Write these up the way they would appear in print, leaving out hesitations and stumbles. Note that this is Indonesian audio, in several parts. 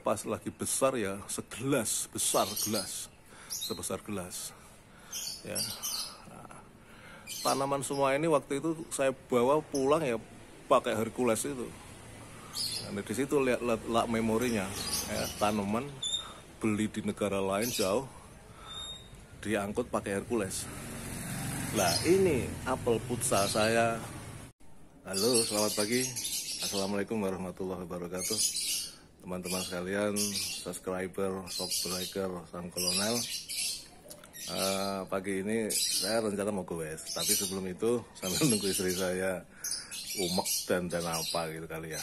pas lagi besar ya segelas, besar gelas, sebesar gelas ya. Nah, tanaman semua ini waktu itu saya bawa pulang ya pakai Hercules itu. Nah, di situ lihat memorinya ya, tanaman beli di negara lain jauh diangkut pakai Hercules. Nah ini apel putsa saya. Halo, selamat pagi. Assalamualaikum warahmatullahi wabarakatuh. Teman-teman sekalian, subscriber, subscriber, sang kolonel. Pagi ini saya rencana mau goes, tapi sebelum itu sambil nunggu istri saya umek dan apa gitu kali ya.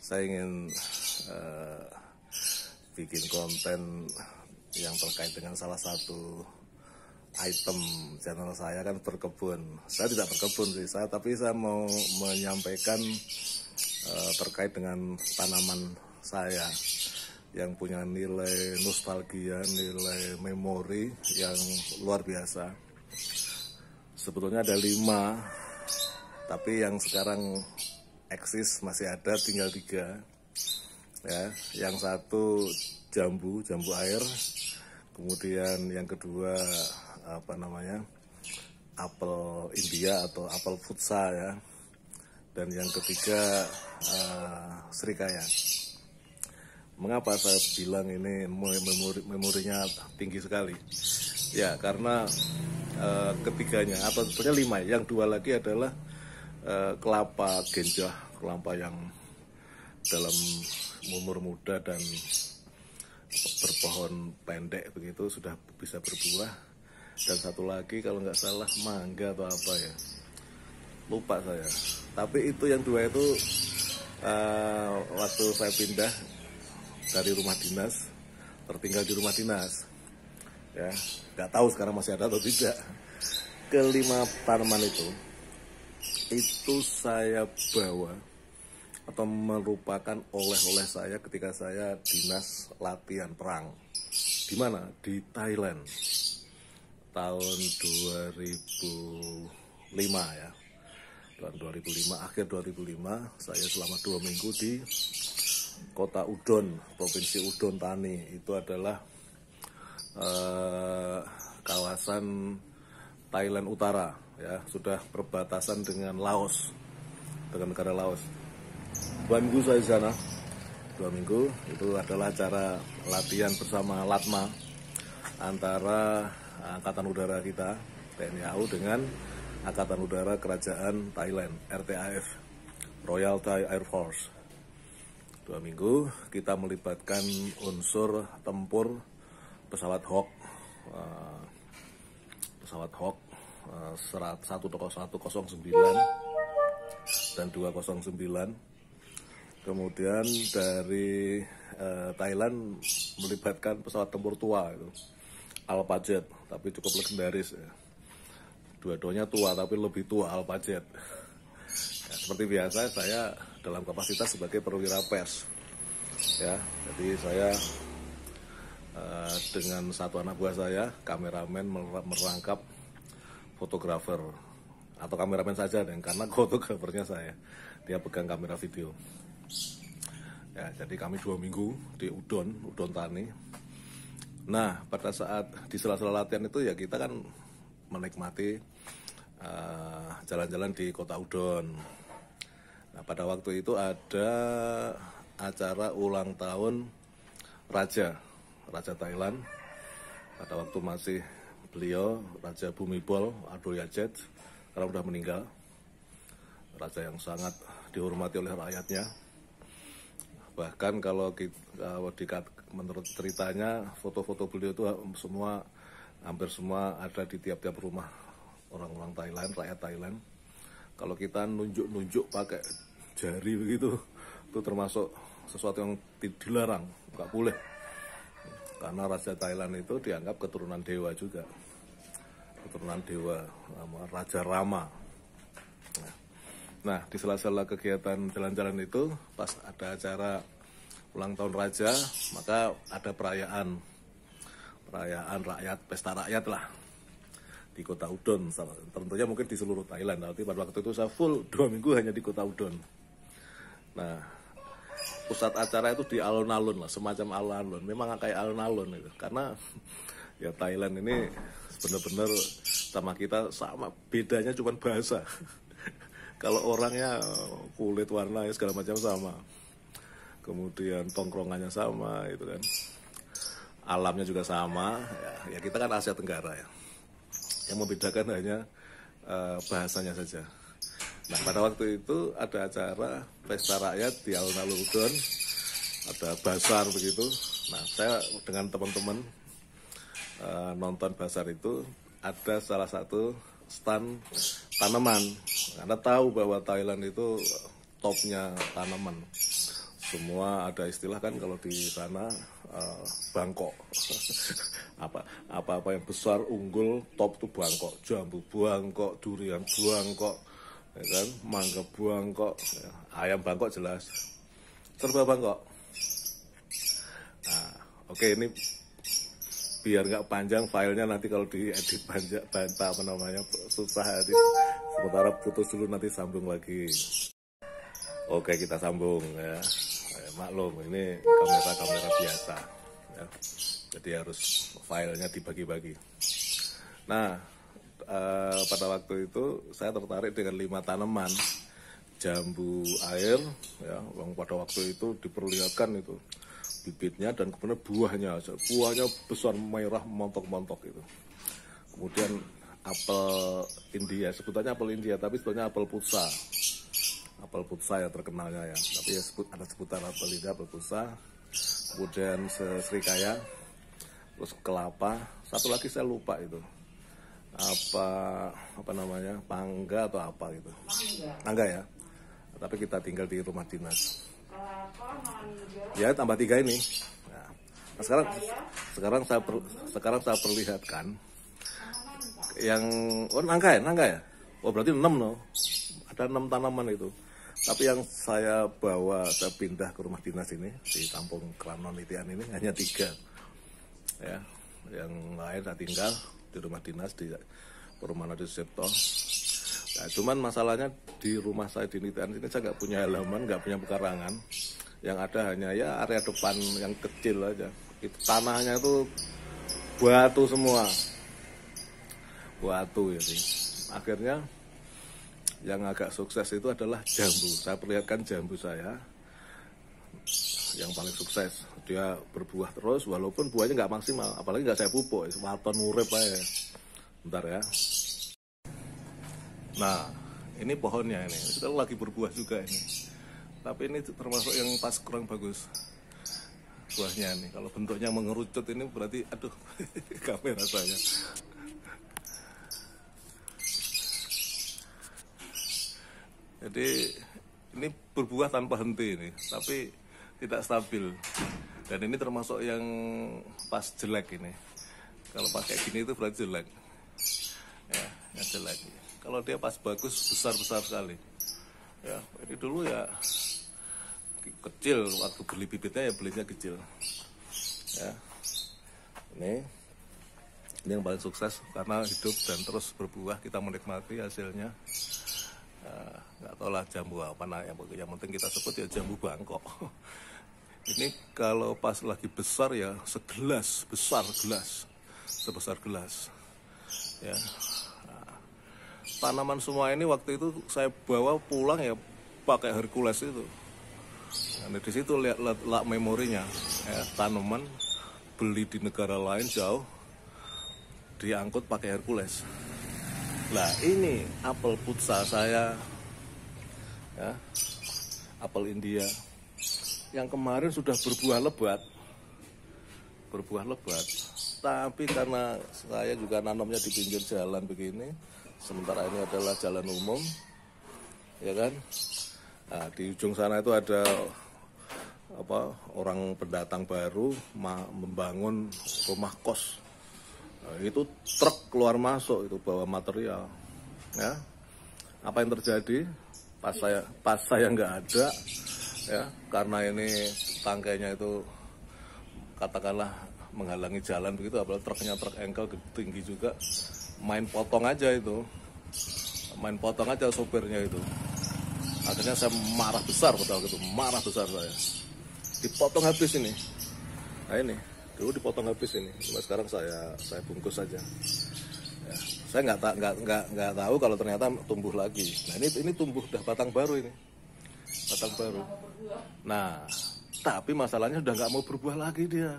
Saya ingin bikin konten yang terkait dengan salah satu item channel saya, kan berkebun. Saya tidak berkebun sih, tapi saya mau menyampaikan terkait dengan tanaman saya yang punya nilai nostalgia, nilai memori yang luar biasa. Sebetulnya ada 5, tapi yang sekarang eksis masih ada tinggal 3 ya. Yang satu jambu air, kemudian yang kedua apel India atau apel putsa ya, dan yang ketiga serikaya. Mengapa saya bilang ini memorinya tinggi sekali? Ya karena ketiganya, atau sebetulnya 5, yang 2 lagi adalah kelapa genjah, kelapa yang dalam umur muda dan berpohon pendek begitu sudah bisa berbuah. Dan satu lagi kalau nggak salah mangga atau apa ya, lupa saya. Tapi itu yang 2 itu waktu saya pindah dari rumah dinas, tertinggal di rumah dinas ya, nggak tahu sekarang masih ada atau tidak. Kelima tanaman itu saya bawa atau merupakan oleh-oleh saya ketika saya dinas latihan perang. Di mana? Di Thailand tahun 2005 ya. Tahun 2005, akhir 2005 saya selama 2 minggu di kota Udon, provinsi Udon Thani. Itu adalah kawasan Thailand Utara ya, sudah perbatasan dengan Laos, dengan negara Laos. 2 minggu saya di sana. 2 minggu itu adalah acara latihan bersama Latma antara Angkatan Udara kita TNI AU dengan Angkatan Udara Kerajaan Thailand RTAF, Royal Thai Air Force. 2 minggu kita melibatkan unsur tempur pesawat Hawk 109 dan 209. Kemudian dari Thailand melibatkan pesawat tempur tua itu, Alpha Jet, tapi cukup legendaris ya. Dua-duanya tua tapi lebih tua Alpha Jet. Ya, seperti biasa saya dalam kapasitas sebagai perwira pers ya. Jadi saya dengan satu anak buah saya, kameramen, merangkap fotografer atau kameramen saja, dan karena fotografernya saya, dia pegang kamera video. Ya, jadi kami 2 minggu di Udon Thani. Nah, pada saat di sela-sela latihan itu ya kita kan menikmati jalan-jalan di kota Udon. Nah, pada waktu itu ada acara ulang tahun Raja Thailand. Pada waktu masih beliau Raja Bhumibol Adulyadej, karena sudah meninggal. Raja yang sangat dihormati oleh rakyatnya. Bahkan kalau menurut ceritanya, foto-foto beliau itu hampir semua ada di tiap-tiap rumah orang-orang Thailand, rakyat Thailand. Kalau kita nunjuk-nunjuk pakai jari begitu, itu termasuk sesuatu yang dilarang, nggak boleh. Karena Raja Thailand itu dianggap keturunan dewa juga, keturunan dewa, Raja Rama. Nah, di sela-sela kegiatan jalan-jalan itu, pas ada acara ulang tahun Raja, maka ada perayaan rakyat, pesta rakyat lah di kota Udon. Tentunya mungkin di seluruh Thailand, tapi pada waktu itu saya full 2 minggu hanya di kota Udon. Nah, pusat acara itu di alun-alun lah, semacam alun-alun. Memang kayak alun-alun itu, karena ya Thailand ini benar-benar sama kita sama, bedanya cuma bahasa. Kalau orangnya kulit warna segala macam sama, kemudian tongkrongannya sama itu kan, alamnya juga sama. Ya kita kan Asia Tenggara ya, yang membedakan hanya bahasanya saja. Nah pada waktu itu ada acara pesta rakyat di alun-alun Udon, ada basar begitu. Nah saya dengan teman-teman nonton basar itu, ada salah satu stand tanaman, karena tahu bahwa Thailand itu topnya tanaman. Semua ada istilah kan kalau di sana, Bangkok. Apa-apa yang besar unggul top tuh Bangkok, jambu Bangkok, durian Bangkok, ya kan, mangga Bangkok, ya. Ayam Bangkok jelas, serba Bangkok. Nah, oke, ini biar nggak panjang filenya, nanti kalau diedit panjang, apa namanya, susah edit. Sementara putus dulu, nanti sambung lagi. Oke, kita sambung ya. Maklum, ini kamera biasa ya. Jadi harus filenya dibagi-bagi. Nah, pada waktu itu saya tertarik dengan 5 tanaman jambu air ya, yang pada waktu itu diperlihatkan itu bibitnya dan kemudian buahnya besar merah montok-montok itu. Kemudian apel India, sebutannya apel India tapi sebetulnya apel putsa. Apel putsa ya terkenalnya ya, tapi ya ada sebutan apel India, apel putsa. Kemudian serikaya, terus kelapa, satu lagi saya lupa itu. Apa namanya? Pangga atau apa gitu. Mangga ya. Tapi kita tinggal di rumah dinas. Ya tambah 3 ini. Nah, sekarang saya perlihatkan yang nangka ya. Oh berarti 6 loh. Ada 6 tanaman itu. Tapi yang saya pindah ke rumah dinas ini di Kampung Kranon Itian ini hanya 3. Ya, yang lain saya tinggal di rumah dinas di Perumahan Adi Sucipto. Nah, cuman masalahnya di rumah saya di Nitian ini saya nggak punya halaman, nggak punya pekarangan. Yang ada hanya ya area depan yang kecil aja. Itu tanahnya itu batu semua, batu ya sih. Akhirnya yang agak sukses itu adalah jambu. Saya perlihatkan jambu saya yang paling sukses. Dia berbuah terus walaupun buahnya nggak maksimal, apalagi nggak saya pupuk, waton urip aja. Bentar ya. Nah, ini pohonnya ini. Kita lagi berbuah juga ini. Tapi ini termasuk yang pas kurang bagus buahnya nih. Kalau bentuknya mengerucut ini berarti aduh kamera saya. Jadi ini berbuah tanpa henti ini, tapi tidak stabil. Dan ini termasuk yang pas jelek ini. Kalau pakai gini itu berarti jelek. Ya, yang jelek. Kalau dia pas bagus besar-besar sekali. Ya, ini dulu ya kecil, waktu beli bibitnya ya belinya kecil. Ya. Ini yang paling sukses karena hidup dan terus berbuah, kita menikmati hasilnya. Nggak tahu lah jambu apa nah, yang penting kita sebut ya jambu Bangkok. Ini kalau pas lagi besar ya segelas, besar gelas, sebesar gelas. Ya. Tanaman semua ini waktu itu saya bawa pulang ya pakai Hercules itu. Nah, di situ lihat memorinya, ya, tanaman beli di negara lain jauh, diangkut pakai Hercules. Nah ini apel putsa saya, ya, apel India, yang kemarin sudah berbuah lebat, tapi karena saya juga nanamnya di pinggir jalan begini. Sementara ini adalah jalan umum, ya kan. Nah, di ujung sana itu ada orang pendatang baru membangun rumah kos. Nah, itu truk keluar masuk itu bawa material. Ya, apa yang terjadi? Pas saya nggak ada, ya, karena ini tangkainya itu katakanlah menghalangi jalan begitu, apalagi truknya truk engkel tinggi juga. Main potong aja sopirnya itu. Akhirnya saya marah besar pada waktu itu, marah besar saya. dipotong habis ini. Nah ini dulu dipotong habis ini, cuma sekarang saya bungkus saja. Ya, saya nggak tahu kalau ternyata tumbuh lagi. Nah ini tumbuh udah batang baru ini, batang baru. Nah tapi masalahnya udah nggak mau berbuah lagi dia,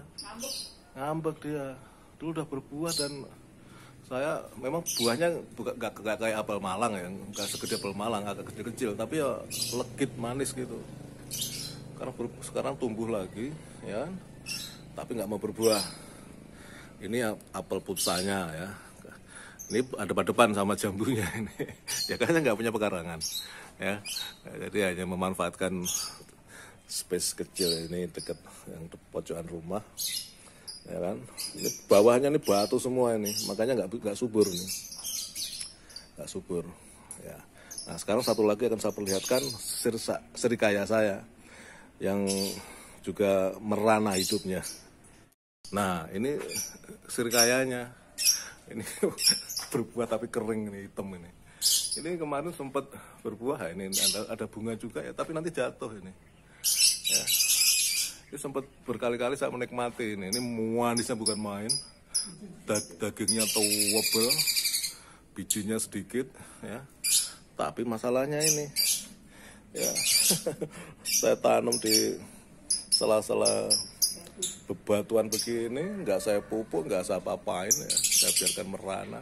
ngambek dia. Dulu udah berbuah dan saya memang buahnya nggak kayak apel Malang ya, nggak segede apel Malang, agak kecil-kecil, tapi ya legit manis gitu. Sekarang tumbuh lagi, ya, tapi nggak mau berbuah. Ini apel putsanya ya. Ini ada depan sama jambunya ini. Ya kan nggak punya pekarangan, ya. Jadi hanya memanfaatkan space kecil ini dekat yang pojokan rumah. Ya kan, ini bawahnya ini batu semua ini, makanya nggak subur nih, nggak subur. Ya. Nah sekarang satu lagi akan saya perlihatkan serikaya saya yang juga merana hidupnya. Nah ini serikayanya, ini berbuah tapi kering ini, hitam ini. Ini kemarin sempat berbuah, ini ada bunga juga ya, tapi nanti jatuh ini. Ya. Ini sempat berkali-kali saya menikmati ini manisnya bukan main, dagingnya tebal, bijinya sedikit, ya. Tapi masalahnya ini, ya, saya tanam di sela-sela bebatuan begini, nggak saya pupuk, nggak saya apa-apain, ya. Saya biarkan merana.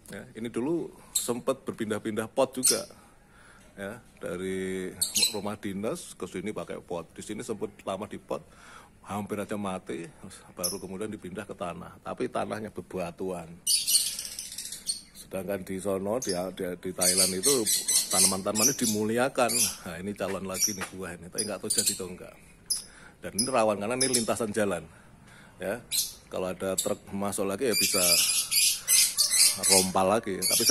Ya, ini dulu sempat berpindah-pindah pot juga. Ya, dari rumah dinas ke sini pakai pot. Di sini sempat lama di pot, hampir aja mati, baru kemudian dipindah ke tanah. Tapi tanahnya bebatuan. Sedangkan di sono di Thailand itu tanaman-tanaman ini dimuliakan. Nah ini calon lagi nih buah ini, tapi nggak tahu jadi atau enggak. Dan ini rawan karena ini lintasan jalan. Ya, kalau ada truk masuk lagi ya bisa rompal lagi. Tapi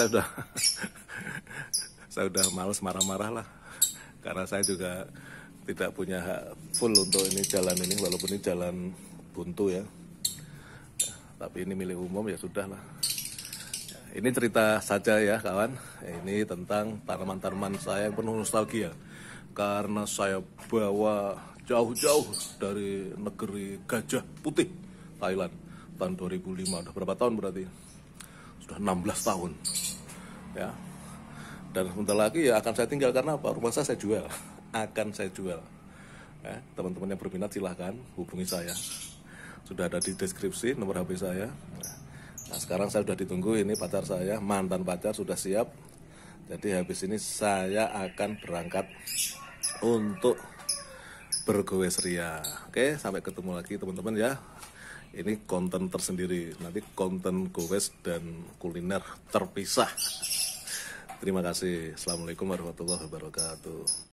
saya udah males marah-marah lah, karena saya juga tidak punya hak full untuk ini jalan ini, walaupun ini jalan buntu ya, tapi ini milik umum ya sudah lah. Ini cerita saja ya kawan, ini tentang tanaman-tanaman saya yang penuh nostalgia, karena saya bawa jauh-jauh dari negeri gajah putih Thailand tahun 2005, udah berapa tahun berarti? Sudah 16 tahun ya. Dan sebentar lagi ya akan saya tinggal karena apa? Rumah saya jual, akan saya jual. Ya, teman-teman yang berminat silahkan hubungi saya. Sudah ada di deskripsi nomor HP saya. Nah sekarang saya sudah ditunggu, ini pacar saya, mantan pacar sudah siap. Jadi habis ini saya akan berangkat untuk bergoes ria. Oke, sampai ketemu lagi teman-teman ya. Ini konten tersendiri, nanti konten goes dan kuliner terpisah. Terima kasih. Assalamualaikum warahmatullahi wabarakatuh.